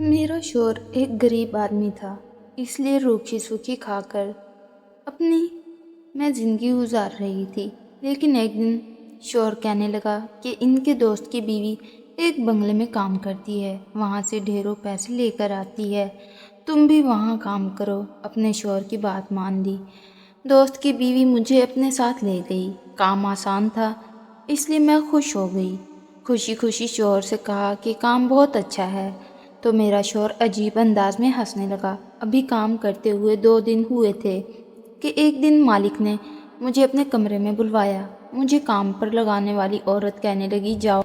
میرا شوہر ایک غریب آدمی تھا، اس لیے روکھی سوکھی کھا کر اپنی میں زندگی گزار رہی تھی۔ لیکن ایک دن شوہر کہنے لگا کہ ان کے دوست کی بیوی ایک بنگلے میں کام کرتی ہے، وہاں سے ڈھیروں پیسے لے کر آتی ہے، تم بھی وہاں کام کرو۔ اپنے شوہر کی بات مان لی، دوست کی بیوی مجھے اپنے ساتھ لے گئی۔ کام آسان تھا، اس لیے میں خوش ہو گئی۔ خوشی خوشی شوہر سے کہا کہ کام بہت اچھا ہے، تو میرا شوہر عجیب انداز میں ہنسنے لگا۔ ابھی کام کرتے ہوئے 2 دن ہوئے تھے کہ ایک دن مالک نے مجھے اپنے کمرے میں بلوایا۔ مجھے کام پر لگانے والی عورت کہنے لگی، جاؤ،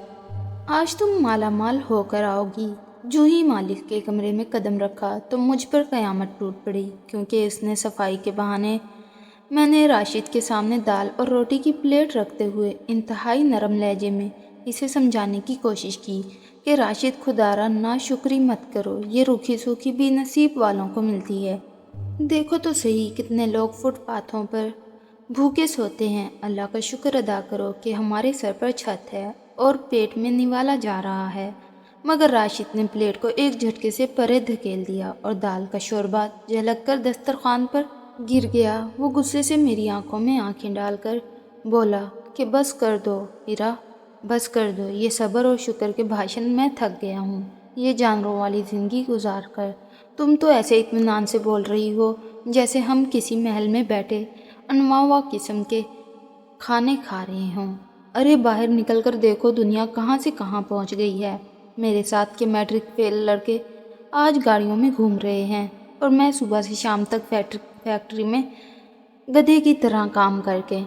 آج تم مالا مال ہو کر آؤ گی۔ جو ہی مالک کے کمرے میں قدم رکھا تو مجھ پر قیامت ٹوٹ پڑی، کیونکہ اس نے صفائی کے بہانے میں نے راشد کے سامنے دال اور روٹی کی پلیٹ رکھتے ہوئے انتہائی نرم لہجے میں اسے سمجھانے کی کوشش کی کہ راشد، خدارا ناشکری مت کرو، یہ روکھی سوکھی بھی نصیب والوں کو ملتی ہے۔ دیکھو تو صحیح کتنے لوگ فٹ پاتھوں پر بھوکے سوتے ہیں۔ اللہ کا شکر ادا کرو کہ ہمارے سر پر چھت ہے اور پیٹ میں نوالا جا رہا ہے۔ مگر راشد نے پلیٹ کو ایک جھٹکے سے پرے دھکیل دیا اور دال کا شوربہ جھلک کر دسترخوان پر گر گیا۔ وہ غصے سے میری آنکھوں میں آنکھیں ڈال کر بولا کہ بس کر دو ہیرا، بس کر دو یہ صبر اور شکر کے بھاشن، میں تھک گیا ہوں یہ جانوروں والی زندگی گزار کر۔ تم تو ایسے اطمینان سے بول رہی ہو جیسے ہم کسی محل میں بیٹھے انواع و قسم کے کھانے کھا رہے ہوں۔ ارے باہر نکل کر دیکھو، دنیا کہاں سے کہاں پہنچ گئی ہے۔ میرے ساتھ کے میٹرک فیل لڑکے آج گاڑیوں میں گھوم رہے ہیں اور میں صبح سے شام تک فیکٹری میں گدھے کی طرح کام کر کے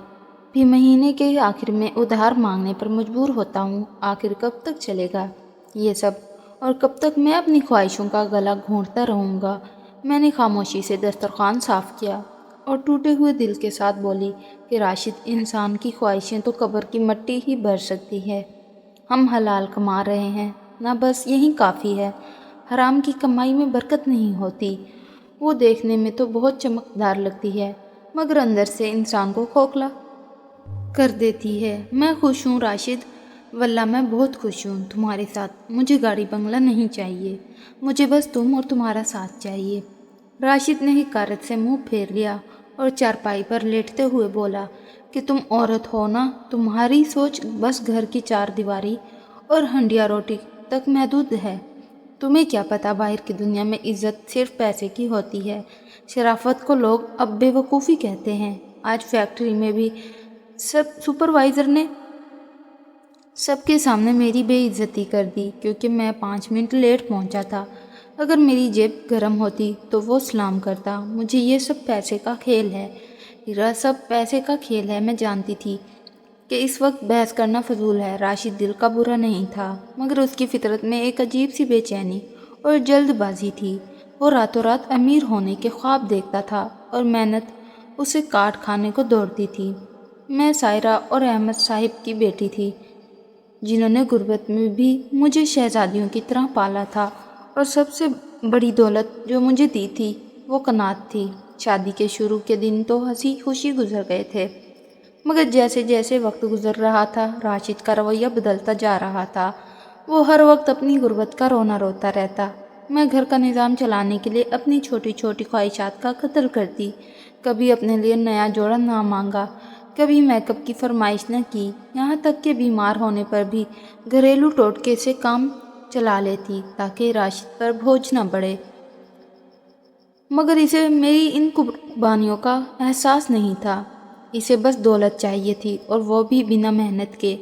بھی مہینے کے آخر میں ادھار مانگنے پر مجبور ہوتا ہوں۔ آخر کب تک چلے گا یہ سب، اور کب تک میں اپنی خواہشوں کا گلا گھونٹتا رہوں گا؟ میں نے خاموشی سے دسترخوان صاف کیا اور ٹوٹے ہوئے دل کے ساتھ بولی کہ راشد، انسان کی خواہشیں تو قبر کی مٹی ہی بھر سکتی ہے۔ ہم حلال کما رہے ہیں نا، بس یہی کافی ہے۔ حرام کی کمائی میں برکت نہیں ہوتی۔ وہ دیکھنے میں تو بہت چمکدار لگتی ہے مگر اندر سے انسان کو کھوکھلا کر دیتی ہے۔ میں خوش ہوں راشد، واللہ میں بہت خوش ہوں تمہارے ساتھ۔ مجھے گاڑی بنگلہ نہیں چاہیے، مجھے بس تم اور تمہارا ساتھ چاہیے۔ راشد نے حقارت سے منہ پھیر لیا اور چارپائی پر لیٹتے ہوئے بولا کہ تم عورت ہو نا، تمہاری سوچ بس گھر کی 4 دیواری اور ہنڈیا روٹی تک محدود ہے۔ تمہیں کیا پتا باہر کی دنیا میں عزت صرف پیسے کی ہوتی ہے، شرافت کو لوگ اب بے وقوفی کہتے ہیں۔ آج فیکٹری میں بھی سپروائزر نے سب کے سامنے میری بے عزتی کر دی کیونکہ میں 5 منٹ لیٹ پہنچا تھا۔ اگر میری جیب گرم ہوتی تو وہ سلام کرتا۔ مجھے یہ سب پیسے کا کھیل ہے ہیرا، سب پیسے کا کھیل ہے۔ میں جانتی تھی کہ اس وقت بحث کرنا فضول ہے۔ راشد دل کا برا نہیں تھا مگر اس کی فطرت میں ایک عجیب سی بے چینی اور جلد بازی تھی۔ وہ راتوں رات امیر ہونے کے خواب دیکھتا تھا اور محنت اسے کاٹ کھانے کو دوڑتی تھی۔ میں سائرہ اور احمد صاحب کی بیٹی تھی جنہوں نے غربت میں بھی مجھے شہزادیوں کی طرح پالا تھا، اور سب سے بڑی دولت جو مجھے دی تھی وہ قناعت تھی۔ شادی کے شروع کے دن تو ہنسی خوشی گزر گئے تھے مگر جیسے جیسے وقت گزر رہا تھا راشد کا رویہ بدلتا جا رہا تھا۔ وہ ہر وقت اپنی غربت کا رونا روتا رہتا۔ میں گھر کا نظام چلانے کے لیے اپنی چھوٹی چھوٹی خواہشات کا قتل کرتی۔ کبھی اپنے لیے نیا جوڑا نہ مانگا، کبھی میک اپ کی فرمائش نہ کی، یہاں تک کہ بیمار ہونے پر بھی گھریلو ٹوٹکے سے کام چلا لیتی تاکہ راشد پر بوجھ نہ بڑھے۔ مگر اسے میری ان قربانیوں کا احساس نہیں تھا، اسے بس دولت چاہیے تھی اور وہ بھی بنا محنت کے۔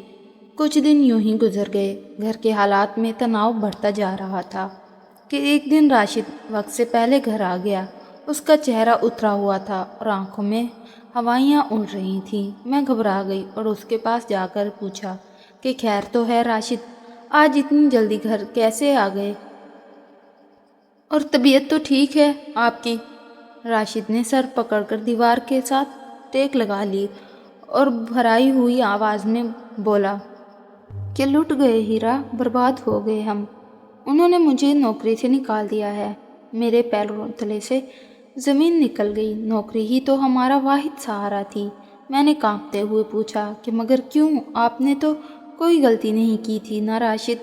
کچھ دن یوں ہی گزر گئے۔ گھر کے حالات میں تناؤ بڑھتا جا رہا تھا کہ ایک دن راشد وقت سے پہلے گھر آ گیا۔ اس کا چہرہ اترا ہوا تھا اور آنکھوں میں ہوائیاں اڑ رہی تھیں۔ میں گھبرا گئی اور اس کے پاس جا کر پوچھا کہ خیر تو ہے راشد، آج اتنی جلدی گھر کیسے آ گئے؟ اور طبیعت تو ٹھیک ہے آپ کی؟ راشد نے سر پکڑ کر دیوار کے ساتھ ٹیک لگا لی اور بھرائی ہوئی آواز میں بولا کہ لٹ گئے ہیرا، برباد ہو گئے ہم۔ انہوں نے مجھے نوکری سے نکال دیا ہے، میرے پیروں تلے سے زمین نکل گئی۔ نوکری ہی تو ہمارا واحد سہارا تھی۔ میں نے کانپتے ہوئے پوچھا کہ مگر کیوں؟ آپ نے تو کوئی غلطی نہیں کی تھی نا راشد؟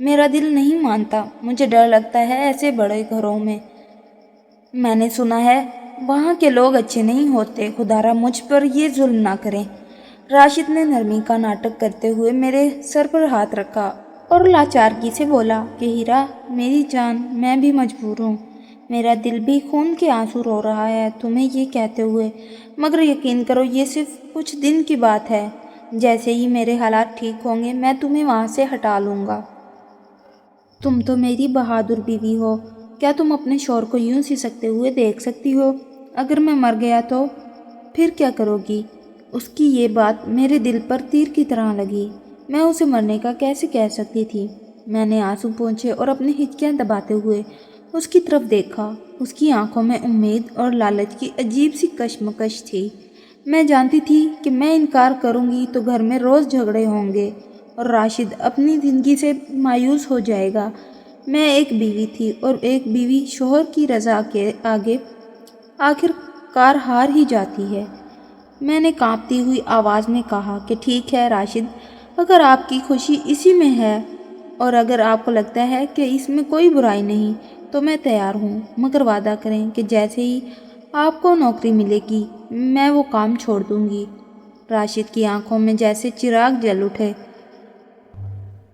میرا دل نہیں مانتا، مجھے ڈر لگتا ہے ایسے بڑے گھروں میں نے سنا ہے وہاں کے لوگ اچھے نہیں ہوتے، خدارا مجھ پر یہ ظلم نہ کریں۔ راشد نے نرمی کا ناٹک کرتے ہوئے میرے سر پر ہاتھ رکھا اور لاچارگی سے بولا کہ ہیرا میری جان، میں بھی مجبور ہوں، میرا دل بھی خون کے آنسو رو رہا ہے تمہیں یہ کہتے ہوئے، مگر یقین کرو یہ صرف کچھ دن کی بات ہے، جیسے ہی میرے حالات ٹھیک ہوں گے میں تمہیں وہاں سے ہٹا لوں گا۔ تم تو میری بہادر بیوی ہو، کیا تم اپنے شوہر کو یوں سسکتے ہوئے دیکھ سکتی ہو؟ اگر میں مر گیا تو پھر کیا کرو گی؟ اس کی یہ بات میرے دل پر تیر کی طرح لگی، میں اسے مرنے کا کیسے کہہ سکتی تھی؟ میں نے آنسو پونچھے اور اپنی ہچکیاں دباتے ہوئے اس کی طرف دیکھا، اس کی آنکھوں میں امید اور لالچ کی عجیب سی کشمکش تھی۔ میں جانتی تھی کہ میں انکار کروں گی تو گھر میں روز جھگڑے ہوں گے اور راشد اپنی زندگی سے مایوس ہو جائے گا۔ میں ایک بیوی تھی اور ایک بیوی شوہر کی رضا کے آگے آخر کار ہار ہی جاتی ہے۔ میں نے کانپتی ہوئی آواز میں کہا کہ ٹھیک ہے راشد، اگر آپ کی خوشی اسی میں ہے اور اگر آپ کو لگتا ہے کہ اس میں کوئی برائی نہیں تو میں تیار ہوں، مگر وعدہ کریں کہ جیسے ہی آپ کو نوکری ملے گی میں وہ کام چھوڑ دوں گی۔ راشد کی آنکھوں میں جیسے چراغ جل اٹھے۔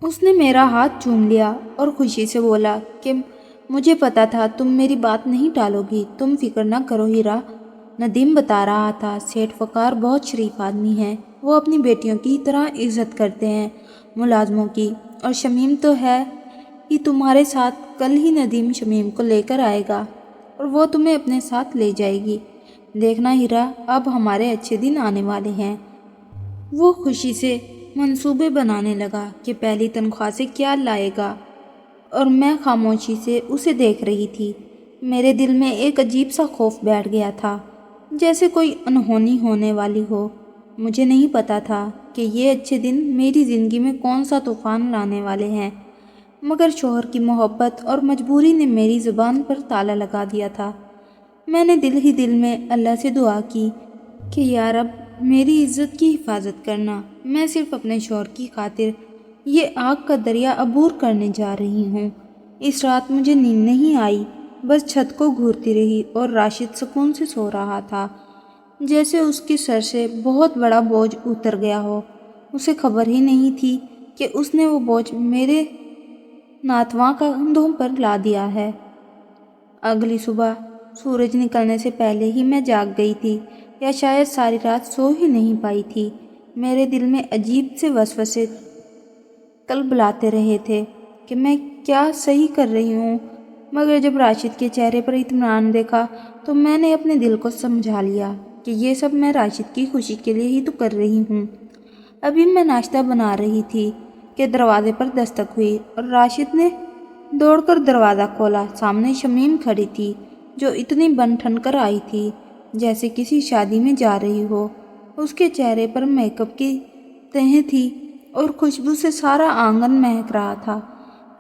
اس نے میرا ہاتھ چوم لیا اور خوشی سے بولا کہ مجھے پتا تھا تم میری بات نہیں ٹالو گی، تم فکر نہ کرو ہیرا۔ ندیم بتا رہا تھا سیٹھ وقار بہت شریف آدمی ہے، وہ اپنی بیٹیوں کی طرح عزت کرتے ہیں ملازموں کی، اور شمیم تو ہے ہی تمہارے ساتھ، کل ہی ندیم شمیم کو لے کر آئے گا اور وہ تمہیں اپنے ساتھ لے جائے گی۔ دیکھنا ہیرا، اب ہمارے اچھے دن آنے والے ہیں۔ وہ خوشی سے منصوبے بنانے لگا کہ پہلی تنخواہ سے کیا لائے گا، اور میں خاموشی سے اسے دیکھ رہی تھی۔ میرے دل میں ایک عجیب سا خوف بیٹھ گیا تھا، جیسے کوئی انہونی ہونے والی ہو۔ مجھے نہیں پتا تھا کہ یہ اچھے دن میری زندگی میں کون سا طوفان لانے والے ہیں، مگر شوہر کی محبت اور مجبوری نے میری زبان پر تالا لگا دیا تھا۔ میں نے دل ہی دل میں اللہ سے دعا کی کہ یا رب میری عزت کی حفاظت کرنا، میں صرف اپنے شوہر کی خاطر یہ آگ کا دریا عبور کرنے جا رہی ہوں۔ اس رات مجھے نیند نہیں آئی، بس چھت کو گھورتی رہی اور راشد سکون سے سو رہا تھا، جیسے اس کے سر سے بہت بڑا بوجھ اتر گیا ہو۔ اسے خبر ہی نہیں تھی کہ اس نے وہ بوجھ میرے ناتواں کندھوں پر لا دیا ہے۔ اگلی صبح سورج نکلنے سے پہلے ہی میں جاگ گئی تھی، یا شاید ساری رات سو ہی نہیں پائی تھی۔ میرے دل میں عجیب سے وسوسے کلبلاتے رہے تھے کہ میں کیا صحیح کر رہی ہوں، مگر جب راشد کے چہرے پر اطمینان دیکھا تو میں نے اپنے دل کو سمجھا لیا کہ یہ سب میں راشد کی خوشی کے لیے ہی تو کر رہی ہوں۔ ابھی میں ناشتہ بنا رہی تھی کہ دروازے پر دستک ہوئی اور راشد نے دوڑ کر دروازہ کھولا۔ سامنے شمیم کھڑی تھی، جو اتنی بن ٹھن کر آئی تھی جیسے کسی شادی میں جا رہی ہو۔ اس کے چہرے پر میک اپ کی تہیں تھی اور خوشبو سے سارا آنگن مہک رہا تھا۔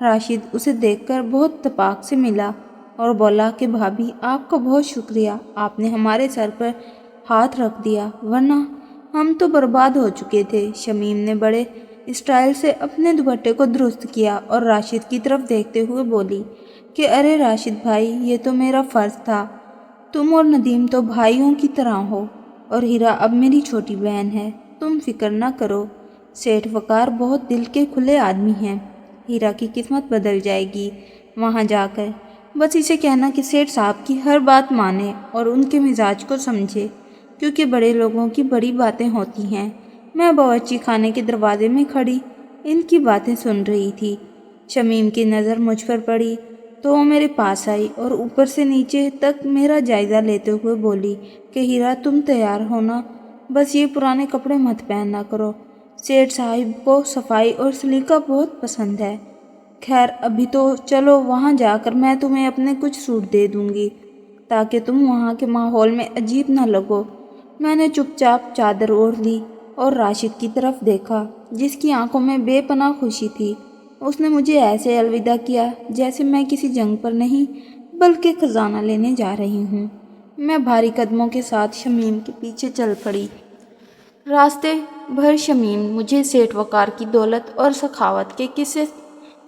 راشد اسے دیکھ کر بہت اتفاق سے ملا اور بولا کہ بھابھی آپ کا بہت شکریہ، آپ نے ہمارے سر پر ہاتھ رکھ دیا، ورنہ ہم تو برباد ہو چکے تھے۔ شمیم نے بڑے اسٹائل سے اپنے دوپٹے کو درست کیا اور راشد کی طرف دیکھتے ہوئے بولی کہ ارے راشد بھائی، یہ تو میرا فرض تھا، تم اور ندیم تو بھائیوں کی طرح ہو اور ہیرا اب میری چھوٹی بہن ہے، تم فکر نہ کرو۔ سیٹھ وقار بہت دل کے کھلے آدمی ہیں، ہیرا کی قسمت بدل جائے گی وہاں جا کر، بس اسے کہنا کہ سیٹھ صاحب کی ہر بات مانے اور ان کے مزاج کو سمجھے، کیونکہ بڑے لوگوں کی بڑی باتیں ہوتی ہیں۔ میں باورچی خانے کے دروازے میں کھڑی ان کی باتیں سن رہی تھی۔ شمیم کی نظر مجھ پر پڑی تو وہ میرے پاس آئی اور اوپر سے نیچے تک میرا جائزہ لیتے ہوئے بولی کہ ہیرا تم تیار ہونا، بس یہ پرانے کپڑے مت پہنا کرو، سیٹھ صاحب کو صفائی اور سلیقہ بہت پسند ہے۔ خیر ابھی تو چلو، وہاں جا کر میں تمہیں اپنے کچھ سوٹ دے دوں گی تاکہ تم وہاں کے ماحول میں عجیب نہ لگو۔ میں نے چپ چاپ چادر اوڑھ لی اور راشد کی طرف دیکھا جس کی آنکھوں میں بے پناہ خوشی تھی۔ اس نے مجھے ایسے الوداع کیا جیسے میں کسی جنگ پر نہیں بلکہ خزانہ لینے جا رہی ہوں۔ میں بھاری قدموں کے ساتھ شمیم کے پیچھے چل پڑی۔ راستے بھر شمیم مجھے سیٹھ وقار کی دولت اور سخاوت کے قصے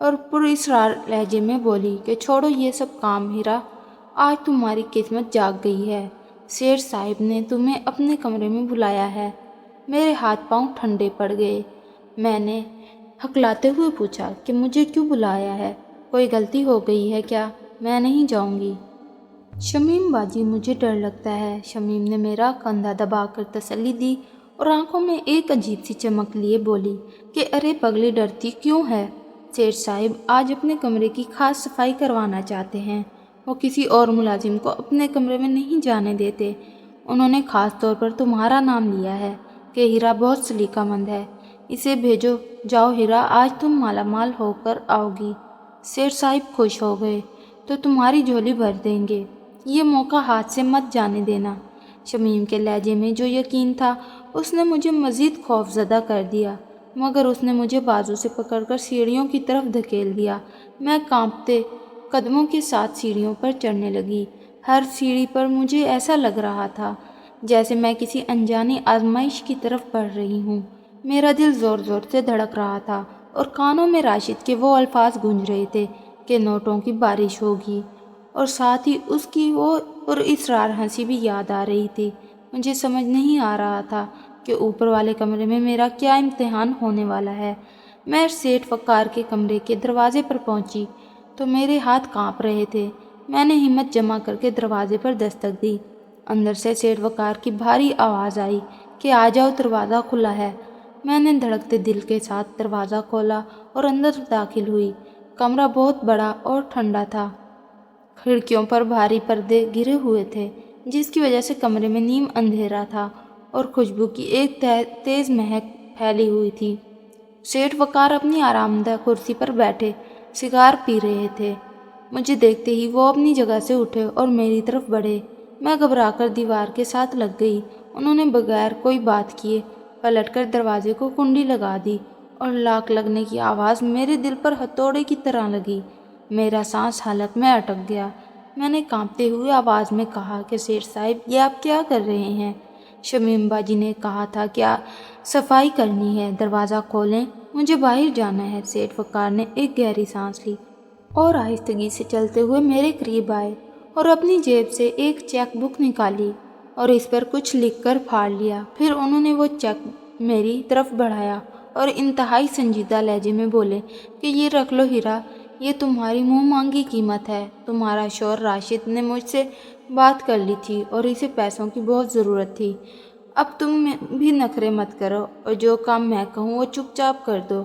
اور پراسرار لہجے میں بولی کہ چھوڑو یہ سب کام ہیرا، آج تمہاری قسمت جاگ گئی ہے، سیٹھ صاحب نے تمہیں اپنے کمرے میں بلایا ہے۔ میرے ہاتھ پاؤں ٹھنڈے پڑ گئے۔ میں نے ہکلاتے ہوئے پوچھا کہ مجھے کیوں بلایا ہے؟ کوئی غلطی ہو گئی ہے کیا؟ میں نہیں جاؤں گی۔ شمیم باجی مجھے ڈر لگتا ہے۔ شمیم نے میرا کندھا دبا کر تسلی دی اور آنکھوں میں ایک عجیب سی چمک لیے بولی کہ ارے پگلی ڈرتی کیوں ہے؟ سیٹھ صاحب آج اپنے کمرے کی خاص صفائی کروانا چاہتے ہیں۔ وہ کسی اور ملازم کو اپنے کمرے میں نہیں جانے دیتے۔ انہوں نے خاص طور پر تمہارا نام لیا ہے کہ ہیرا بہت سلیقہ مند ہے، اسے بھیجو۔ جاؤ ہیرا، آج تم مالا مال ہو کر آؤ گی۔ سیٹھ صاحب خوش ہو گئے تو تمہاری جھولی بھر دیں گے، یہ موقع ہاتھ سے مت جانے دینا۔ شمیم کے لہجے میں جو یقین تھا اس نے مجھے مزید خوف زدہ کر دیا، مگر اس نے مجھے بازو سے پکڑ کر سیڑھیوں کی طرف دھکیل دیا۔ میں کانپتے قدموں کے ساتھ سیڑھیوں پر چڑھنے لگی۔ ہر سیڑھی پر مجھے ایسا لگ رہا تھا جیسے میں کسی انجانی آزمائش کی طرف بڑھ رہی ہوں۔ میرا دل زور زور سے دھڑک رہا تھا اور کانوں میں راشد کے وہ الفاظ گونج رہے تھے کہ نوٹوں کی بارش ہوگی، اور ساتھ ہی اس کی وہ پراسرار ہنسی بھی یاد آ رہی تھی۔ مجھے سمجھ نہیں آ رہا تھا کہ اوپر والے کمرے میں میرا کیا امتحان ہونے والا ہے۔ میں سیٹھ وقار کے کمرے کے دروازے پر پہنچی تو میرے ہاتھ کانپ رہے تھے۔ میں نے ہمت جمع کر کے دروازے پر دستک دی۔ اندر سے سیٹھ وقار کی بھاری آواز آئی کہ آ جاؤ، دروازہ کھلا ہے۔ میں نے دھڑکتے دل کے ساتھ دروازہ کھولا اور اندر داخل ہوئی۔ کمرہ بہت بڑا اور ٹھنڈا تھا۔ کھڑکیوں پر بھاری پردے گرے ہوئے تھے جس کی وجہ سے کمرے میں نیم اندھیرا تھا اور خوشبو کی ایک تیز مہک پھیلی ہوئی تھی۔ سیٹھ وقار اپنی آرام دہ کرسی پر بیٹھے سگار پی رہے تھے۔ مجھے دیکھتے ہی وہ اپنی جگہ سے اٹھے اور میری طرف بڑھے۔ میں گھبرا کر دیوار کے ساتھ لگ گئی۔ انہوں نے بغیر کوئی بات کیے پلٹ کر دروازے کو کنڈی لگا دی اور لاک لگنے کی آواز میرے دل پر ہتھوڑے کی طرح لگی۔ میرا سانس حلق میں اٹک گیا۔ میں نے کانپتے ہوئے آواز میں کہا کہ سیٹھ صاحب یہ آپ کیا کر رہے ہیں؟ شمیم باجی نے کہا تھا کیا صفائی کرنی ہے، دروازہ کھولیں، مجھے باہر جانا ہے۔ سیٹھ وقار نے ایک گہری سانس لی اور آہستگی سے چلتے ہوئے میرے قریب آئے اور اپنی جیب سے ایک چیک بک نکالی اور اس پر کچھ لکھ کر پھاڑ لیا۔ پھر انہوں نے وہ چیک میری طرف بڑھایا اور انتہائی سنجیدہ لہجے میں بولے کہ یہ رکھ لو ہیرا، یہ تمہاری منہ مانگی قیمت ہے۔ تمہارا شوہر راشد نے مجھ سے بات کر لی تھی اور اسے پیسوں کی بہت ضرورت تھی۔ اب تم بھی نخرے مت کرو اور جو کام میں کہوں وہ چپ چاپ کر دو،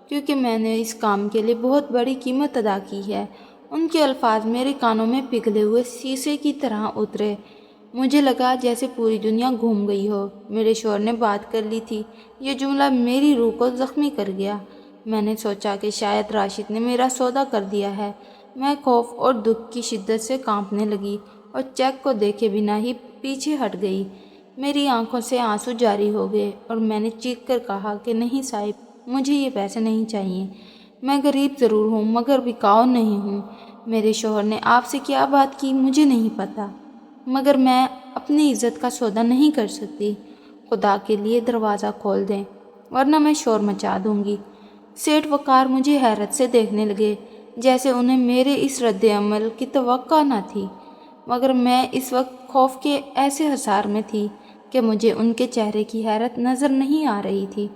کیونکہ میں نے اس کام کے لیے بہت بڑی قیمت ادا کی ہے۔ ان کے الفاظ میرے کانوں میں پگھلے ہوئے شیشے کی طرح اترے۔ مجھے لگا جیسے پوری دنیا گھوم گئی ہو۔ میرے شوہر نے بات کر لی تھی، یہ جملہ میری روح کو زخمی کر گیا۔ میں نے سوچا کہ شاید راشد نے میرا سودا کر دیا ہے۔ میں خوف اور دکھ کی شدت سے کانپنے لگی اور چیک کو دیکھے بنا ہی پیچھے ہٹ گئی۔ میری آنکھوں سے آنسو جاری ہو گئے اور میں نے چیخ کر کہا کہ نہیں صاحب، مجھے یہ پیسے نہیں چاہیے۔ میں غریب ضرور ہوں مگر بکاؤ نہیں ہوں۔ میرے شوہر نے آپ سے کیا بات کی مجھے نہیں پتہ، مگر میں اپنی عزت کا سودا نہیں کر سکتی۔ خدا کے لیے دروازہ کھول دیں ورنہ میں شور مچا دوں گی۔ سیٹھ وقار مجھے حیرت سے دیکھنے لگے جیسے انہیں میرے اس رد عمل کی توقع نہ تھی، مگر میں اس وقت خوف کے ایسے حصار میں تھی کہ مجھے ان کے چہرے کی حیرت نظر نہیں آ رہی تھی،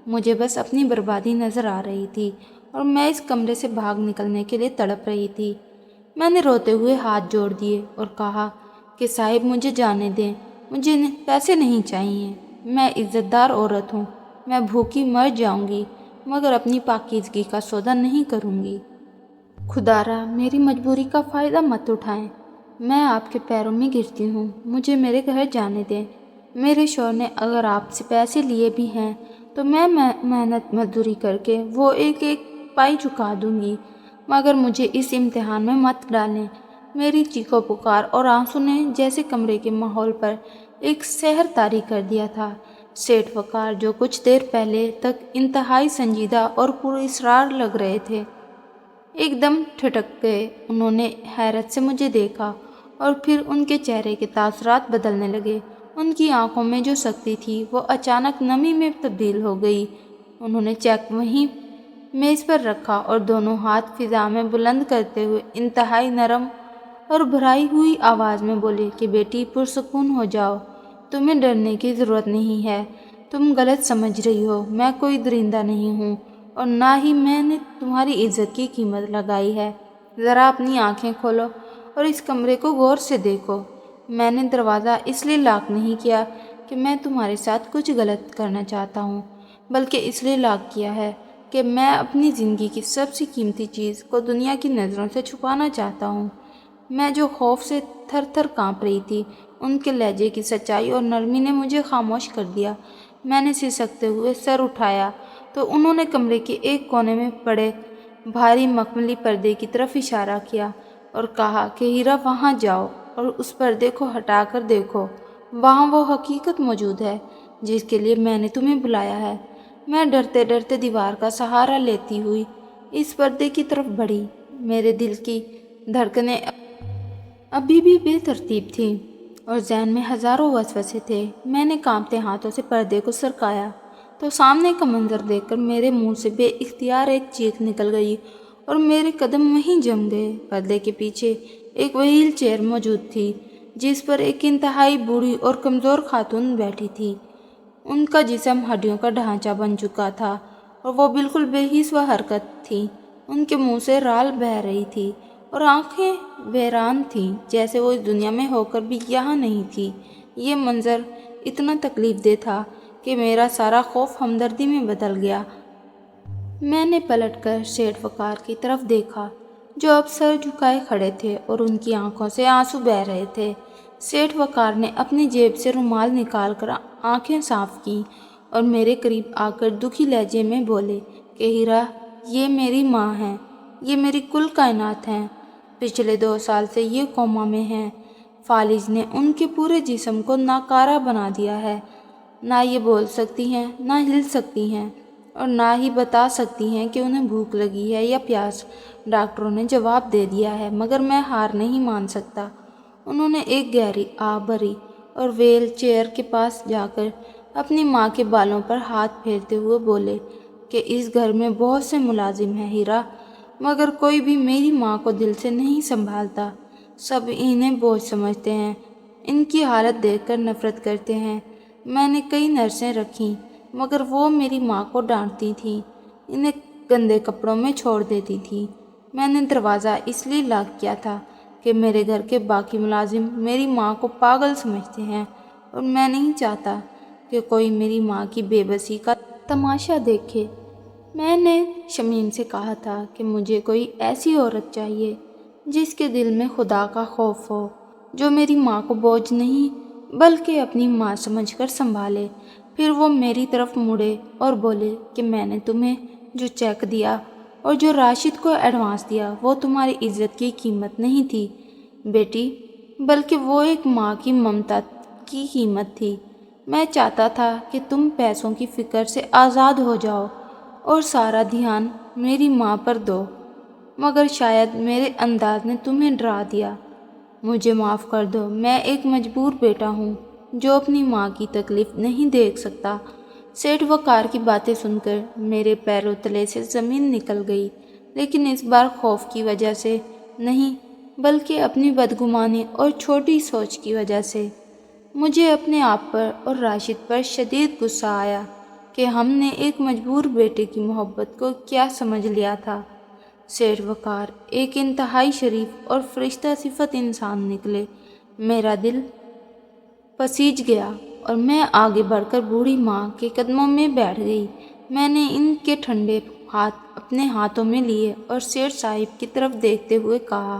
مجھے بس اپنی بربادی نظر آ رہی تھی اور میں اس کمرے سے بھاگ نکلنے کے لیے تڑپ رہی تھی۔ میں نے روتے ہوئے ہاتھ جوڑ دیے اور کہا کہ صاحب مجھے جانے دیں، مجھے پیسے نہیں چاہیے، میں عزت دار عورت ہوں، میں بھوکی مر جاؤں گی مگر اپنی پاکیزگی کا سودا نہیں کروں گی۔ خدا را میری مجبوری کا فائدہ مت اٹھائیں، میں آپ کے پیروں میں گرتی ہوں، مجھے میرے گھر جانے دیں۔ میرے شوہر نے اگر آپ سے پیسے لیے بھی ہیں تو میں محنت مزدوری کر کے وہ ایک ایک پائی چکا دوں گی، مگر مجھے اس امتحان میں مت ڈالیں۔ میری چیخو پکار اور آنسو نے جیسے کمرے کے ماحول پر ایک سحر طاری کر دیا تھا۔ سیٹھ وقار جو کچھ دیر پہلے تک انتہائی سنجیدہ اور پراسرار لگ رہے تھے ایک دم ٹھٹک گئے۔ انہوں نے حیرت سے مجھے دیکھا اور پھر ان کے چہرے کے تاثرات بدلنے لگے۔ ان کی آنکھوں میں جو سختی تھی وہ اچانک نمی میں تبدیل ہو گئی۔ انہوں نے چیک وہیں میز پر رکھا اور دونوں ہاتھ فضا میں بلند کرتے ہوئے انتہائی نرم اور بھرائی ہوئی آواز میں بولے کہ بیٹی پرسکون ہو جاؤ، تمہیں ڈرنے کی ضرورت نہیں ہے، تم غلط سمجھ رہی ہو، میں کوئی درندہ نہیں ہوں اور نہ ہی میں نے تمہاری عزت کی قیمت لگائی ہے۔ ذرا اپنی آنکھیں کھولو اور اس کمرے کو غور سے دیکھو۔ میں نے دروازہ اس لیے لاک نہیں کیا کہ میں تمہارے ساتھ کچھ غلط کرنا چاہتا ہوں، بلکہ اس لیے لاک کیا ہے کہ میں اپنی زندگی کی سب سے قیمتی چیز کو دنیا کی نظروں سے چھپانا چاہتا ہوں۔ میں جو خوف سے تھر تھر کانپ رہی تھی، ان کے لہجے کی سچائی اور نرمی نے مجھے خاموش کر دیا۔ میں نے سسکتے ہوئے سر اٹھایا تو انہوں نے کمرے کے ایک کونے میں پڑے بھاری مخملی پردے کی طرف اشارہ کیا اور کہا کہ ہیرا وہاں جاؤ اور اس پردے کو ہٹا کر دیکھو، وہاں وہ حقیقت موجود ہے جس کے لیے میں نے تمہیں بلایا ہے۔ میں ڈرتے ڈرتے دیوار کا سہارا لیتی ہوئی اس پردے کی طرف بڑھی۔ میرے دل کی دھڑکنیں ابھی بھی بے ترتیب تھیں اور ذہن میں ہزاروں وسوسے تھے۔ میں نے کانپتے ہاتھوں سے پردے کو سرکایا تو سامنے کا منظر دیکھ کر میرے منہ سے بے اختیار ایک چیخ نکل گئی اور میرے قدم وہیں جم گئے۔ پردے کے پیچھے ایک وہیل چیئر موجود تھی جس پر ایک انتہائی بوڑھی اور کمزور خاتون بیٹھی تھی۔ ان کا جسم ہڈیوں کا ڈھانچہ بن چکا تھا اور وہ بالکل بے حس و حرکت تھی۔ ان کے منہ سے رال بہہ رہی تھی اور آنکھیں ویران تھیں، جیسے وہ اس دنیا میں ہو کر بھی یہاں نہیں تھی۔ یہ منظر اتنا تکلیف دہ تھا کہ میرا سارا خوف ہمدردی میں بدل گیا۔ میں نے پلٹ کر سیٹھ وقار کی طرف دیکھا جو اب سر جھکائے کھڑے تھے اور ان کی آنکھوں سے آنسو بہہ رہے تھے۔ سیٹھ وقار نے اپنی جیب سے رومال نکال کر آنکھیں صاف کیں اور میرے قریب آ کر دکھی لہجے میں بولے کہ ہیرا، یہ میری ماں ہے، یہ میری کل کائنات ہیں، پچھلے 2 سال سے یہ کوما میں ہیں۔ فالج نے ان کے پورے جسم کو ناکارہ بنا دیا ہے، نہ یہ بول سکتی ہیں، نہ ہل سکتی ہیں اور نہ ہی بتا سکتی ہیں کہ انہیں بھوک لگی ہے یا پیاس۔ ڈاکٹروں نے جواب دے دیا ہے مگر میں ہار نہیں مان سکتا۔ انہوں نے ایک گہری آہ بھری اور ویل چیئر کے پاس جا کر اپنی ماں کے بالوں پر ہاتھ پھیرتے ہوئے بولے کہ اس گھر میں بہت سے ملازم ہیں ہیرا، مگر کوئی بھی میری ماں کو دل سے نہیں سنبھالتا۔ سب انہیں بوجھ سمجھتے ہیں، ان کی حالت دیکھ کر نفرت کرتے ہیں۔ میں نے کئی نرسیں رکھیں مگر وہ میری ماں کو ڈانٹتی تھیں، انہیں گندے کپڑوں میں چھوڑ دیتی تھیں۔ میں نے دروازہ اس لیے لاک کیا تھا کہ میرے گھر کے باقی ملازم میری ماں کو پاگل سمجھتے ہیں اور میں نہیں چاہتا کہ کوئی میری ماں کی بے بسی کا تماشا دیکھے۔ میں نے شمیم سے کہا تھا کہ مجھے کوئی ایسی عورت چاہیے جس کے دل میں خدا کا خوف ہو، جو میری ماں کو بوجھ نہیں بلکہ اپنی ماں سمجھ کر سنبھالے۔ پھر وہ میری طرف مڑے اور بولے کہ میں نے تمہیں جو چیک دیا اور جو راشد کو ایڈوانس دیا وہ تمہاری عزت کی قیمت نہیں تھی بیٹی، بلکہ وہ ایک ماں کی ممتا کی قیمت تھی۔ میں چاہتا تھا کہ تم پیسوں کی فکر سے آزاد ہو جاؤ اور سارا دھیان میری ماں پر دو، مگر شاید میرے انداز نے تمہیں ڈرا دیا۔ مجھے معاف کر دو، میں ایک مجبور بیٹا ہوں جو اپنی ماں کی تکلیف نہیں دیکھ سکتا۔ سیٹھ وقار کی باتیں سن کر میرے پیروں تلے سے زمین نکل گئی، لیکن اس بار خوف کی وجہ سے نہیں بلکہ اپنی بدگمانی اور چھوٹی سوچ کی وجہ سے۔ مجھے اپنے آپ پر اور راشد پر شدید غصہ آیا کہ ہم نے ایک مجبور بیٹے کی محبت کو کیا سمجھ لیا تھا۔ سیٹھ وقار ایک انتہائی شریف اور فرشتہ صفت انسان نکلے۔ میرا دل پسیج گیا اور میں آگے بڑھ کر بوڑھی ماں کے قدموں میں بیٹھ گئی۔ میں نے ان کے ٹھنڈے ہاتھ اپنے ہاتھوں میں لیے اور سیٹھ صاحب کی طرف دیکھتے ہوئے کہا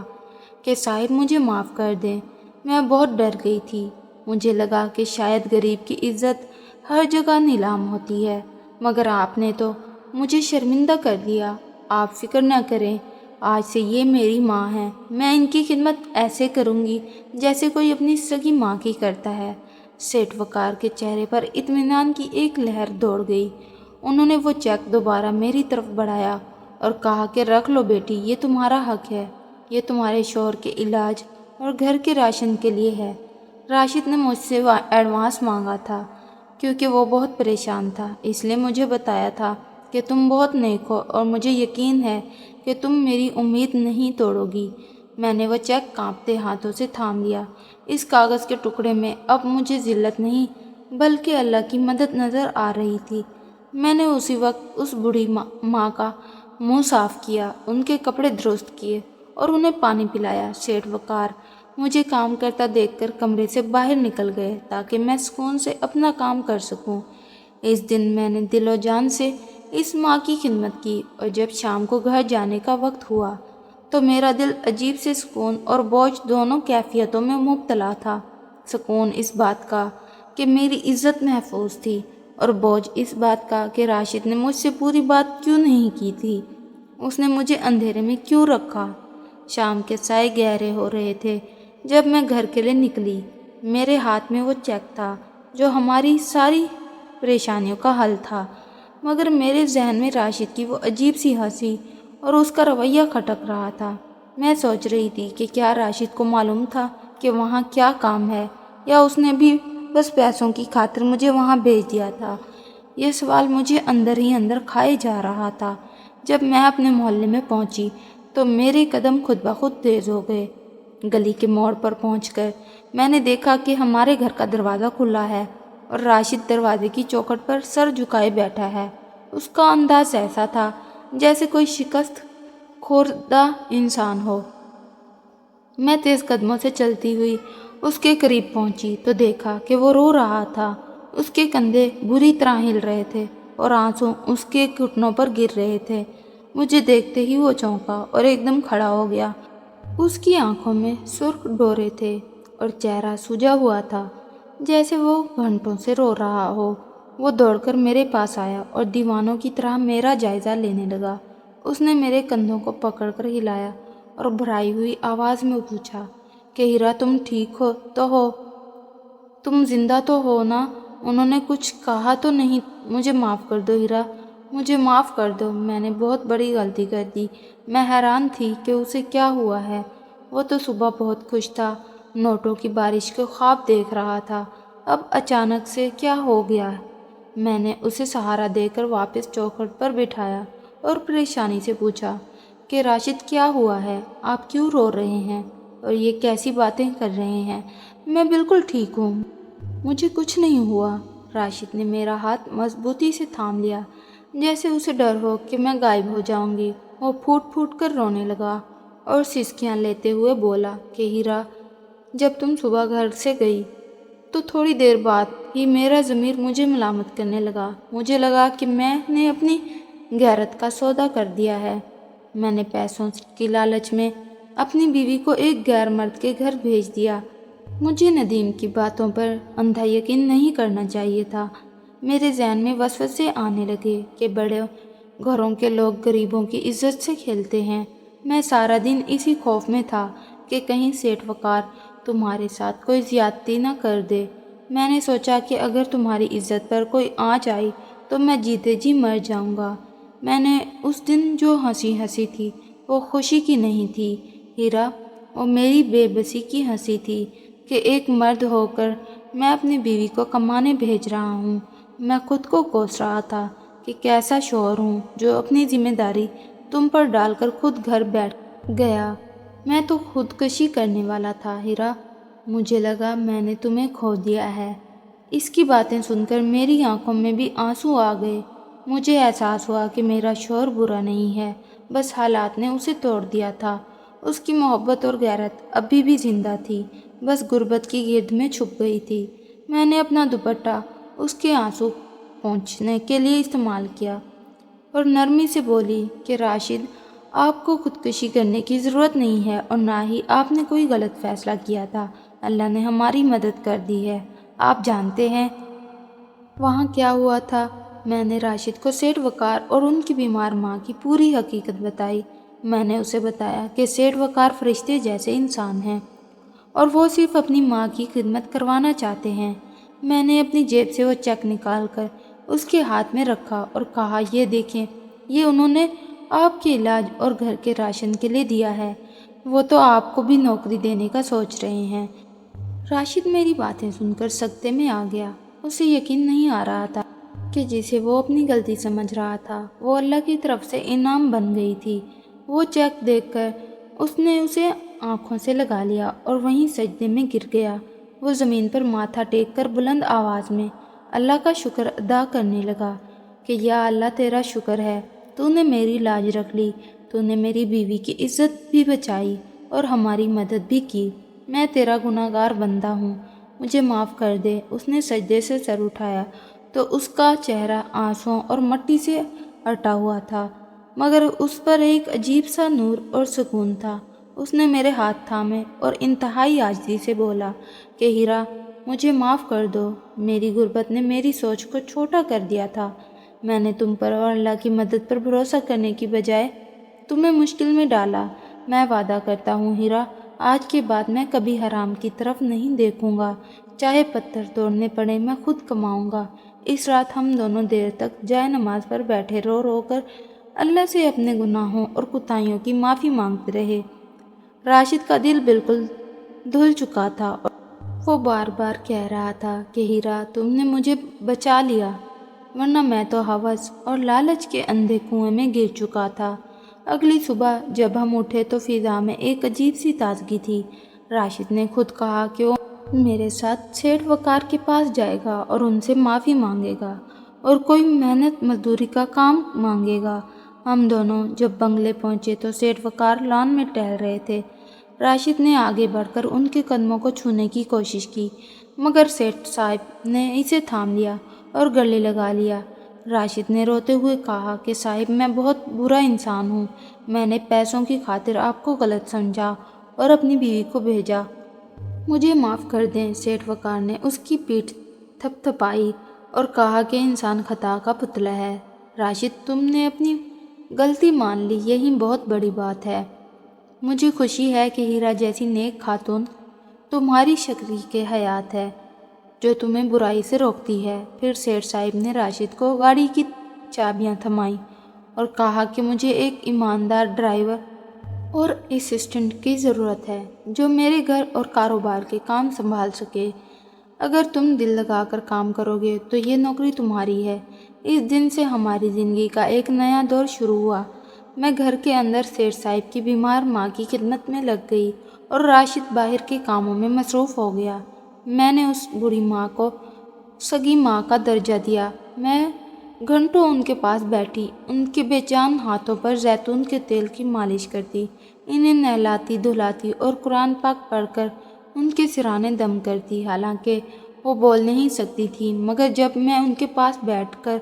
کہ صاحب مجھے معاف کر دیں، میں بہت ڈر گئی تھی۔ مجھے لگا کہ شاید غریب کی عزت ہر جگہ نیلام ہوتی ہے، مگر آپ نے تو مجھے شرمندہ کر دیا۔ آپ فکر نہ کریں، آج سے یہ میری ماں ہے، میں ان کی خدمت ایسے کروں گی جیسے کوئی اپنی سگی ماں کی کرتا ہے۔ سیٹھ وقار کے چہرے پر اطمینان کی ایک لہر دوڑ گئی۔ انہوں نے وہ چیک دوبارہ میری طرف بڑھایا اور کہا کہ رکھ لو بیٹی، یہ تمہارا حق ہے، یہ تمہارے شوہر کے علاج اور گھر کے راشن کے لیے ہے۔ راشد نے مجھ سے ایڈوانس مانگا تھا کیونکہ وہ بہت پریشان تھا، اس لیے مجھے بتایا تھا کہ تم بہت نیک ہو اور مجھے یقین ہے کہ تم میری امید نہیں توڑو گی۔ میں نے وہ چیک کانپتے ہاتھوں سے تھام لیا۔ اس کاغذ کے ٹکڑے میں اب مجھے ذلت نہیں بلکہ اللہ کی مدد نظر آ رہی تھی۔ میں نے اسی وقت اس بوڑھی ماں کا منہ صاف کیا، ان کے کپڑے درست کیے اور انہیں پانی پلایا۔ سیٹھ وقار مجھے کام کرتا دیکھ کر کمرے سے باہر نکل گئے تاکہ میں سکون سے اپنا کام کر سکوں۔ اس دن میں نے دل و جان سے اس ماں کی خدمت کی، اور جب شام کو گھر جانے کا وقت ہوا تو میرا دل عجیب سے سکون اور بوجھ دونوں کیفیتوں میں مبتلا تھا۔ سکون اس بات کا کہ میری عزت محفوظ تھی، اور بوجھ اس بات کا کہ راشد نے مجھ سے پوری بات کیوں نہیں کی تھی، اس نے مجھے اندھیرے میں کیوں رکھا۔ شام کے سائے گہرے ہو رہے تھے جب میں گھر کے لیے نکلی۔ میرے ہاتھ میں وہ چیک تھا جو ہماری ساری پریشانیوں کا حل تھا، مگر میرے ذہن میں راشد کی وہ عجیب سی ہنسی اور اس کا رویہ کھٹک رہا تھا۔ میں سوچ رہی تھی کہ کیا راشد کو معلوم تھا کہ وہاں کیا کام ہے، یا اس نے بھی بس پیسوں کی خاطر مجھے وہاں بھیج دیا تھا۔ یہ سوال مجھے اندر ہی اندر کھائے جا رہا تھا۔ جب میں اپنے محلے میں پہنچی تو میرے قدم خود بخود تیز ہو گئے۔ گلی کے موڑ پر پہنچ کر میں نے دیکھا کہ ہمارے گھر کا دروازہ کھلا ہے اور راشد دروازے کی چوکھٹ پر سر جھکائے بیٹھا ہے۔ اس کا انداز ایسا تھا جیسے کوئی شکست خوردہ انسان ہو۔ میں تیز قدموں سے چلتی ہوئی اس کے قریب پہنچی تو دیکھا کہ وہ رو رہا تھا۔ اس کے کندھے بری طرح ہل رہے تھے اور آنسو اس کے گھٹنوں پر گر رہے تھے۔ مجھے دیکھتے ہی وہ چونکا اور ایک دم کھڑا ہو گیا۔ اس کی آنکھوں میں سرخ ڈورے تھے اور چہرہ سجا ہوا تھا جیسے وہ گھنٹوں سے رو رہا ہو۔ وہ دوڑ کر میرے پاس آیا اور دیوانوں کی طرح میرا جائزہ لینے لگا۔ اس نے میرے کندھوں کو پکڑ کر ہلایا اور بھرائی ہوئی آواز میں پوچھا کہ ہیرا تم ٹھیک ہو تو ہو؟ تم زندہ تو ہو نا؟ انہوں نے کچھ کہا تو نہیں؟ مجھے معاف کر دو ہیرا، مجھے معاف کر دو، میں نے بہت بڑی غلطی کر دی۔ میں حیران تھی کہ اسے کیا ہوا ہے۔ وہ تو صبح بہت خوش تھا، نوٹوں کی بارش کے خواب دیکھ رہا تھا، اب اچانک سے کیا ہو گیا؟ میں نے اسے سہارا دے کر واپس چوکھٹ پر بٹھایا اور پریشانی سے پوچھا کہ راشد کیا ہوا ہے؟ آپ کیوں رو رہے ہیں اور یہ کیسی باتیں کر رہے ہیں؟ میں بالکل ٹھیک ہوں، مجھے کچھ نہیں ہوا۔ راشد نے میرا ہاتھ مضبوطی سے تھام لیا جیسے اسے ڈر ہو کہ میں غائب ہو جاؤں گی۔ وہ پھوٹ پھوٹ کر رونے لگا اور سسکیاں لیتے ہوئے بولا کہ ہیرا، جب تم صبح گھر سے گئی تو تھوڑی دیر بعد ہی میرا ضمیر مجھے ملامت کرنے لگا۔ مجھے لگا کہ میں نے اپنی غیرت کا سودا کر دیا ہے۔ میں نے پیسوں کی لالچ میں اپنی بیوی کو ایک غیر مرد کے گھر بھیج دیا۔ مجھے ندیم کی باتوں پر اندھا یقین نہیں کرنا چاہیے تھا۔ میرے ذہن میں وسوسے آنے لگے کہ بڑے گھروں کے لوگ غریبوں کی عزت سے کھیلتے ہیں۔ میں سارا دن اسی خوف میں تھا کہ کہیں سیٹھ وقار تمہارے ساتھ کوئی زیادتی نہ کر دے۔ میں نے سوچا کہ اگر تمہاری عزت پر کوئی آنچ آئی تو میں جیتے جی مر جاؤں گا۔ میں نے اس دن جو ہنسی ہنسی تھی وہ خوشی کی نہیں تھی ہیرا، وہ میری بے بسی کی ہنسی تھی کہ ایک مرد ہو کر میں اپنی بیوی کو کمانے بھیج رہا ہوں۔ میں خود کو کوس رہا تھا کہ کیسا شوہر ہوں جو اپنی ذمہ داری تم پر ڈال کر خود گھر بیٹھ گیا۔ میں تو خودکشی کرنے والا تھا ہیرا، مجھے لگا میں نے تمہیں کھو دیا ہے۔ اس کی باتیں سن کر میری آنکھوں میں بھی آنسو آ گئے۔ مجھے احساس ہوا کہ میرا شوہر برا نہیں ہے، بس حالات نے اسے توڑ دیا تھا۔ اس کی محبت اور غیرت ابھی بھی زندہ تھی، بس غربت کی گرد میں چھپ گئی تھی۔ میں نے اپنا دوپٹہ اس کے آنسو پونچھنے کے لیے استعمال کیا اور نرمی سے بولی کہ راشد، آپ کو خودکشی کرنے کی ضرورت نہیں ہے اور نہ ہی آپ نے کوئی غلط فیصلہ کیا تھا۔ اللہ نے ہماری مدد کر دی ہے۔ آپ جانتے ہیں وہاں کیا ہوا تھا؟ میں نے راشد کو سیٹھ وقار اور ان کی بیمار ماں کی پوری حقیقت بتائی۔ میں نے اسے بتایا کہ سیٹھ وقار فرشتے جیسے انسان ہیں اور وہ صرف اپنی ماں کی خدمت کروانا چاہتے ہیں۔ میں نے اپنی جیب سے وہ چیک نکال کر اس کے ہاتھ میں رکھا اور کہا، یہ دیکھیں، یہ انہوں نے آپ کے علاج اور گھر کے راشن کے لیے دیا ہے۔ وہ تو آپ کو بھی نوکری دینے کا سوچ رہے ہیں۔ راشد میری باتیں سن کر سکتے میں آ گیا۔ اسے یقین نہیں آ رہا تھا کہ جسے وہ اپنی غلطی سمجھ رہا تھا وہ اللہ کی طرف سے انعام بن گئی تھی۔ وہ چیک دیکھ کر اس نے اسے آنکھوں سے لگا لیا اور وہیں سجدے میں گر گیا۔ وہ زمین پر ماتھا ٹیک کر بلند آواز میں اللہ کا شکر ادا کرنے لگا کہ یا اللہ تیرا شکر ہے، تو نے میری لاج رکھ لی، تو نے میری بیوی کی عزت بھی بچائی اور ہماری مدد بھی کی۔ میں تیرا گناہ گار بندہ ہوں، مجھے معاف کر دے۔ اس نے سجدے سے سر اٹھایا تو اس کا چہرہ آنسوؤں اور مٹی سے اٹا ہوا تھا، مگر اس پر ایک عجیب سا نور اور سکون تھا۔ اس نے میرے ہاتھ تھامے اور انتہائی عاجزی سے بولا کہ ہیرا، مجھے معاف کر دو، میری غربت نے میری سوچ کو چھوٹا کر دیا تھا۔ میں نے تم پر اور اللہ کی مدد پر بھروسہ کرنے کی بجائے تمہیں مشکل میں ڈالا۔ میں وعدہ کرتا ہوں ہیرا، آج کے بعد میں کبھی حرام کی طرف نہیں دیکھوں گا، چاہے پتھر توڑنے پڑے میں خود کماؤں گا۔ اس رات ہم دونوں دیر تک جائے نماز پر بیٹھے رو رو کر اللہ سے اپنے گناہوں اور کوتاہیوں کی معافی مانگتے رہے۔ راشد کا دل بالکل دھل چکا تھا اور وہ بار بار کہہ رہا تھا کہ ہیرا، تم نے مجھے بچا لیا، ورنہ میں تو ہوس اور لالچ کے اندھے کنویں میں گر چکا تھا۔ اگلی صبح جب ہم اٹھے تو فضا میں ایک عجیب سی تازگی تھی۔ راشد نے خود کہا کہ وہ میرے ساتھ سیٹھ وقار کے پاس جائے گا اور ان سے معافی مانگے گا اور کوئی محنت مزدوری کا کام مانگے گا۔ ہم دونوں جب بنگلے پہنچے تو سیٹھ وقار لان میں ٹہل رہے تھے۔ راشد نے آگے بڑھ کر ان کے قدموں کو چھونے کی کوشش کی، مگر سیٹھ صاحب نے اسے تھام لیا اور گلے لگا لیا۔ راشد نے روتے ہوئے کہا کہ صاحب، میں بہت برا انسان ہوں، میں نے پیسوں کی خاطر آپ کو غلط سمجھا اور اپنی بیوی کو بھیجا، مجھے معاف کر دیں۔ سیٹھ وقار نے اس کی پیٹھ تھپ تھپائی اور کہا کہ انسان خطا کا پتلا ہے۔ راشد، تم نے اپنی غلطی مان لی، یہی بہت بڑی بات ہے۔ مجھے خوشی ہے کہ ہیرا جیسی نیک خاتون تمہاری شریک حیات ہے جو تمہیں برائی سے روکتی ہے۔ پھر سیٹھ صاحب نے راشد کو گاڑی کی چابیاں تھمائیں اور کہا کہ مجھے ایک ایماندار ڈرائیور اور اسسٹنٹ کی ضرورت ہے جو میرے گھر اور کاروبار کے کام سنبھال سکے۔ اگر تم دل لگا کر کام کرو گے تو یہ نوکری تمہاری ہے۔ اس دن سے ہماری زندگی کا ایک نیا دور شروع ہوا۔ میں گھر کے اندر سیٹھ صاحب کی بیمار ماں کی خدمت میں لگ گئی اور راشد باہر کے کاموں میں مصروف ہو گیا۔ میں نے اس بوڑھی ماں کو سگی ماں کا درجہ دیا۔ میں گھنٹوں ان کے پاس بیٹھی، ان کے بے جان ہاتھوں پر زیتون کے تیل کی مالش کرتی، انہیں نہلاتی دھلاتی اور قرآن پاک پڑھ کر ان کے سرانے دم کرتی۔ حالانکہ وہ بول نہیں سکتی تھی، مگر جب میں ان کے پاس بیٹھ کر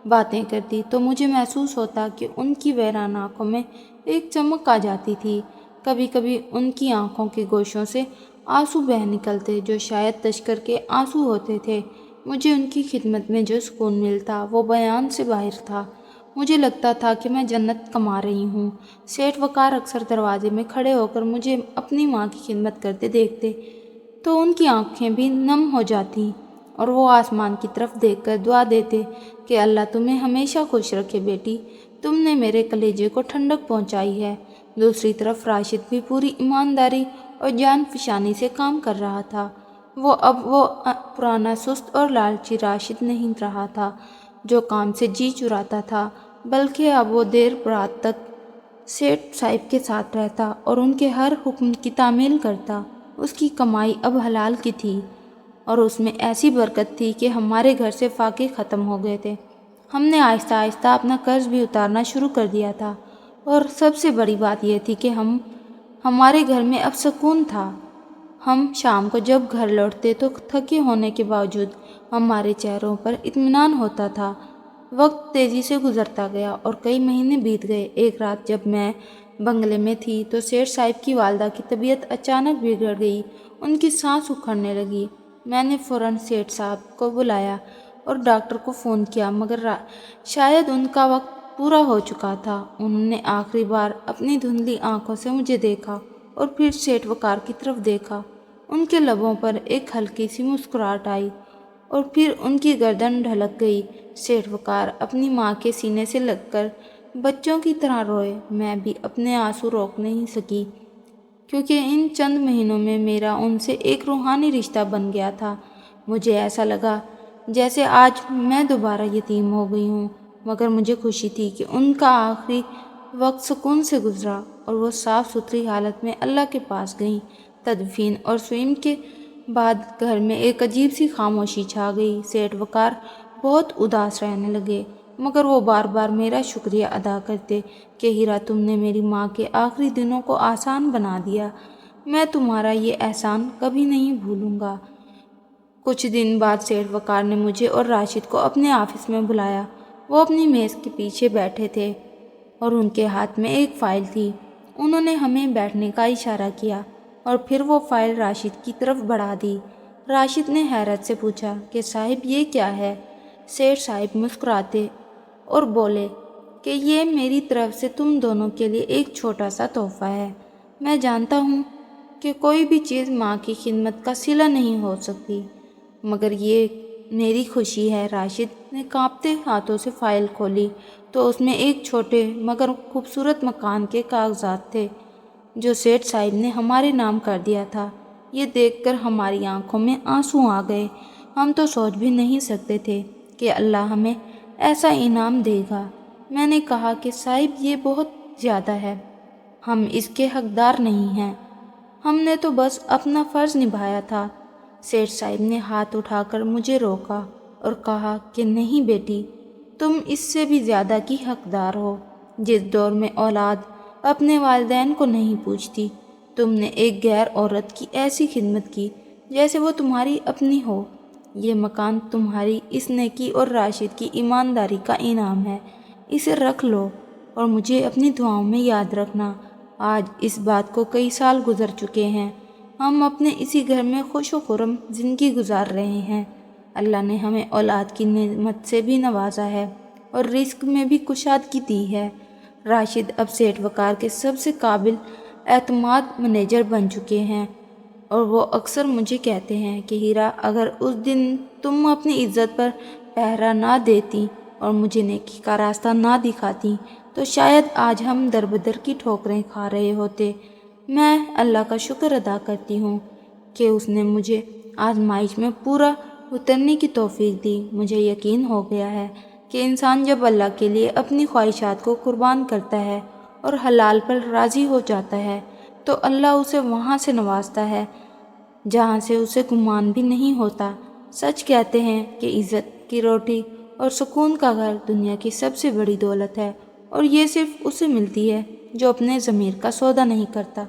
باتیں کرتی تو مجھے محسوس ہوتا کہ ان کی ویران آنکھوں میں ایک چمک آ جاتی تھی۔ کبھی کبھی ان کی آنکھوں کے گوشوں سے آنسو بہہ نکلتے جو شاید تشکر کے آنسو ہوتے تھے۔ مجھے ان کی خدمت میں جو سکون ملتا وہ بیان سے باہر تھا۔ مجھے لگتا تھا کہ میں جنت کما رہی ہوں۔ سیٹھ وقار اکثر دروازے میں کھڑے ہو کر مجھے اپنی ماں کی خدمت کرتے دیکھتے تو ان کی آنکھیں بھی نم ہو جاتیں اور وہ آسمان کی طرف دیکھ کر دعا دیتے کہ اللہ تمہیں ہمیشہ خوش رکھے بیٹی، تم نے میرے کلیجے کو ٹھنڈک پہنچائی ہے۔ دوسری طرف راشد بھی پوری ایمانداری اور جان فشانی سے کام کر رہا تھا۔ وہ پرانا سست اور لالچی راشد نہیں رہا تھا جو کام سے جی چراتا تھا، بلکہ اب وہ دیر رات تک سیٹھ صاحب کے ساتھ رہتا اور ان کے ہر حکم کی تعمیل کرتا۔ اس کی کمائی اب حلال کی تھی اور اس میں ایسی برکت تھی کہ ہمارے گھر سے فاقے ختم ہو گئے تھے۔ ہم نے آہستہ آہستہ اپنا قرض بھی اتارنا شروع کر دیا تھا اور سب سے بڑی بات یہ تھی کہ ہمارے گھر میں اب سکون تھا۔ ہم شام کو جب گھر لوٹتے تو تھکے ہونے کے باوجود ہمارے چہروں پر اطمینان ہوتا تھا۔ وقت تیزی سے گزرتا گیا اور کئی مہینے بیت گئے۔ ایک رات جب میں بنگلے میں تھی تو سیٹھ صاحب کی والدہ کی طبیعت اچانک بگڑ گئی، ان کی سانس اکھڑنے لگی۔ میں نے فوراً سیٹھ صاحب کو بلایا اور ڈاکٹر کو فون کیا، مگر شاید ان کا وقت پورا ہو چکا تھا۔ انہوں نے آخری بار اپنی دھندلی آنکھوں سے مجھے دیکھا اور پھر سیٹھ وقار کی طرف دیکھا۔ ان کے لبوں پر ایک ہلکی سی مسکراہٹ آئی اور پھر ان کی گردن ڈھلک گئی۔ سیٹھ وقار اپنی ماں کے سینے سے لگ کر بچوں کی طرح روئے۔ میں بھی اپنے آنسو روک نہیں سکی کیونکہ ان چند مہینوں میں میرا ان سے ایک روحانی رشتہ بن گیا تھا۔ مجھے ایسا لگا جیسے آج میں دوبارہ یتیم ہو گئی ہوں، مگر مجھے خوشی تھی کہ ان کا آخری وقت سکون سے گزرا اور وہ صاف ستھری حالت میں اللہ کے پاس گئیں۔ تدفین اور سوئم کے بعد گھر میں ایک عجیب سی خاموشی چھا گئی۔ سیٹھ وقار بہت اداس رہنے لگے، مگر وہ بار بار میرا شکریہ ادا کرتے کہ ہیرا، تم نے میری ماں کے آخری دنوں کو آسان بنا دیا، میں تمہارا یہ احسان کبھی نہیں بھولوں گا۔ کچھ دن بعد سیٹھ وقار نے مجھے اور راشد کو اپنے آفس میں بلایا۔ وہ اپنی میز کے پیچھے بیٹھے تھے اور ان کے ہاتھ میں ایک فائل تھی۔ انہوں نے ہمیں بیٹھنے کا اشارہ کیا اور پھر وہ فائل راشد کی طرف بڑھا دی۔ راشد نے حیرت سے پوچھا کہ صاحب یہ کیا ہے؟ سیٹھ صاحب مسکراتے اور بولے کہ یہ میری طرف سے تم دونوں کے لیے ایک چھوٹا سا تحفہ ہے۔ میں جانتا ہوں کہ کوئی بھی چیز ماں کی خدمت کا صلہ نہیں ہو سکتی، مگر یہ میری خوشی ہے۔ راشد نے کانپتے ہاتھوں سے فائل کھولی تو اس میں ایک چھوٹے مگر خوبصورت مکان کے کاغذات تھے جو سیٹھ صاحب نے ہمارے نام کر دیا تھا۔ یہ دیکھ کر ہماری آنکھوں میں آنسو آ گئے۔ ہم تو سوچ بھی نہیں سکتے تھے کہ اللہ ہمیں ایسا انعام دے گا۔ میں نے کہا کہ صاحب یہ بہت زیادہ ہے، ہم اس کے حقدار نہیں ہیں، ہم نے تو بس اپنا فرض نبھایا تھا۔ سیٹھ صاحب نے ہاتھ اٹھا کر مجھے روکا اور کہا کہ نہیں بیٹی، تم اس سے بھی زیادہ کی حقدار ہو۔ جس دور میں اولاد اپنے والدین کو نہیں پوچھتی، تم نے ایک غیر عورت کی ایسی خدمت کی جیسے وہ تمہاری اپنی ہو۔ یہ مکان تمہاری اس نیکی اور راشد کی ایمانداری کا انعام ہے، اسے رکھ لو اور مجھے اپنی دعاؤں میں یاد رکھنا۔ آج اس بات کو کئی سال گزر چکے ہیں، ہم اپنے اسی گھر میں خوش و خرم زندگی گزار رہے ہیں۔ اللہ نے ہمیں اولاد کی نعمت سے بھی نوازا ہے اور رزق میں بھی کشادگی دی ہے۔ راشد اب سیٹھ وقار کے سب سے قابل اعتماد مینیجر بن چکے ہیں اور وہ اکثر مجھے کہتے ہیں کہ ہیرا، اگر اس دن تم اپنی عزت پر پہرا نہ دیتی اور مجھے نیکی کا راستہ نہ دکھاتی تو شاید آج ہم در بدر کی ٹھوکریں کھا رہے ہوتے۔ میں اللہ کا شکر ادا کرتی ہوں کہ اس نے مجھے آزمائش میں پورا اترنے کی توفیق دی۔ مجھے یقین ہو گیا ہے کہ انسان جب اللہ کے لیے اپنی خواہشات کو قربان کرتا ہے اور حلال پر راضی ہو جاتا ہے تو اللہ اسے وہاں سے نوازتا ہے جہاں سے اسے گمان بھی نہیں ہوتا۔ سچ کہتے ہیں کہ عزت کی روٹی اور سکون کا گھر دنیا کی سب سے بڑی دولت ہے، اور یہ صرف اسے ملتی ہے جو اپنے ضمیر کا سودا نہیں کرتا۔